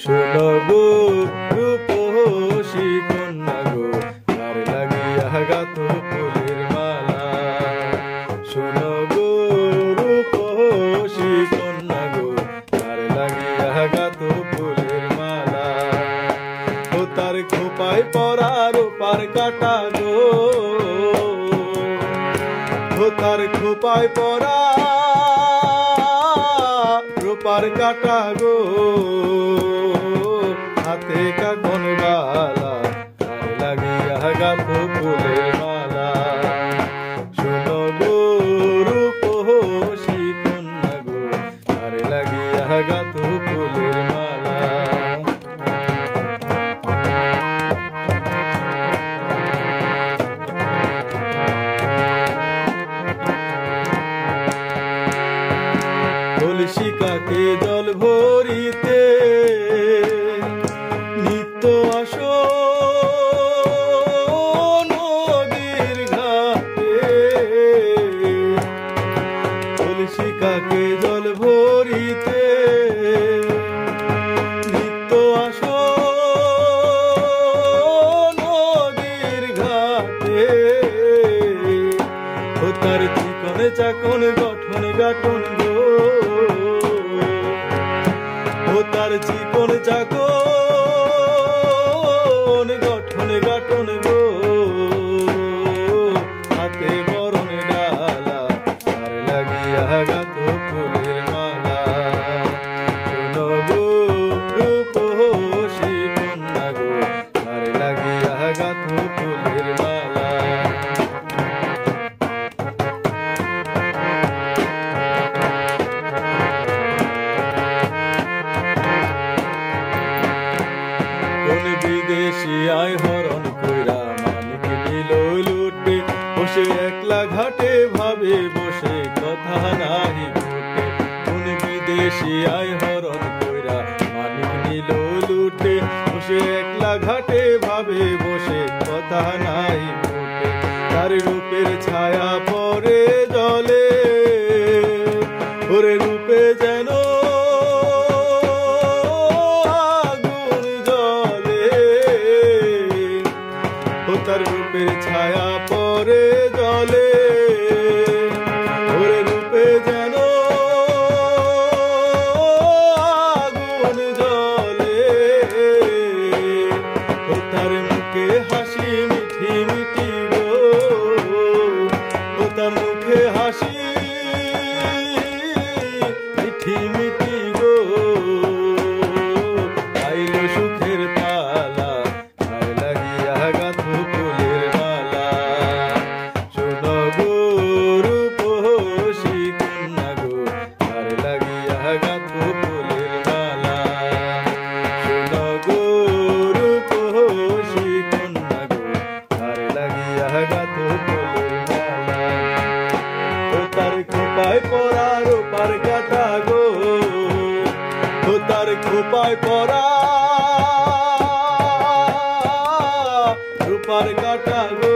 শোনো গো রূপসী কন্যা গো, কার লাগিয়া গাঁথ ফুলের মালা। শোনো গো রূপসী কন্যা গো, কার লাগিয়া গাঁথ ফুলের মালা। ও তার খোপায় পরা রূপার কাটা গো, ও তার খোপায় পরা রূপার কাটা গো, হাতে কাকন বালা, কার লাগিয়া গাঁথ ফুলের মালা। শোনো গো রূপসী কন্যা গো, কার লাগিয়া গাঁথ ফুলের মালা। কলসিকাকে জল ভরিতে নিত্য আসো নদীর ঘাটে, কলসিকাকে জল ভরিতে নিত্য আসো নদীর ঘাটে। ও তার চিকন চাকন গঠন গাঠন গো, ও তার চিকন চাকন গঠন গাঠন গো, হাতে বরণ ডালা, কার লাগিয়া গাঁথ ফুলের মালা। শোনো গো রূপসী কন্যা গো, কার লাগিয়া গাঁথ ফুলের মালা। কোন বিদেশি আয় হরণ কইরা মানিক নিল লুটে, বসে একলা ঘাটে ভাবে বসে কথা নাহি ফুটে। কোন বিদেশি আয় হরণ কইরা মানিক নিল লুটে, বসে একলা ঘাটে ভাবে বসে কথা নাহি ফুটে। তার রূপের ছায়া পরে জলে, ওরে রূপে যেন তার রূপের ছায়া পরে জলে, ওরে রূপে যেন আগুন জ্বলে। ও তার মুখে হাসি মিঠি মিঠি গো, ও তার মুখে হাসি মিঠি মিঠি গো, আইলো সুখের পালা, কার লাগিয়া গাঁথ ফুলের মালা। শোনো গো রূপসী কন্যা গো, কার লাগিয়া গাঁথ ফুলের মালা। শোনো গো রূপসী কন্যা গো, কার লাগিয়া গাঁথ ফুলের মালা। ও তার খোপায় পরা রূপার কাটা গো, ও তার খোপায় পরা রূপার কাটা গো,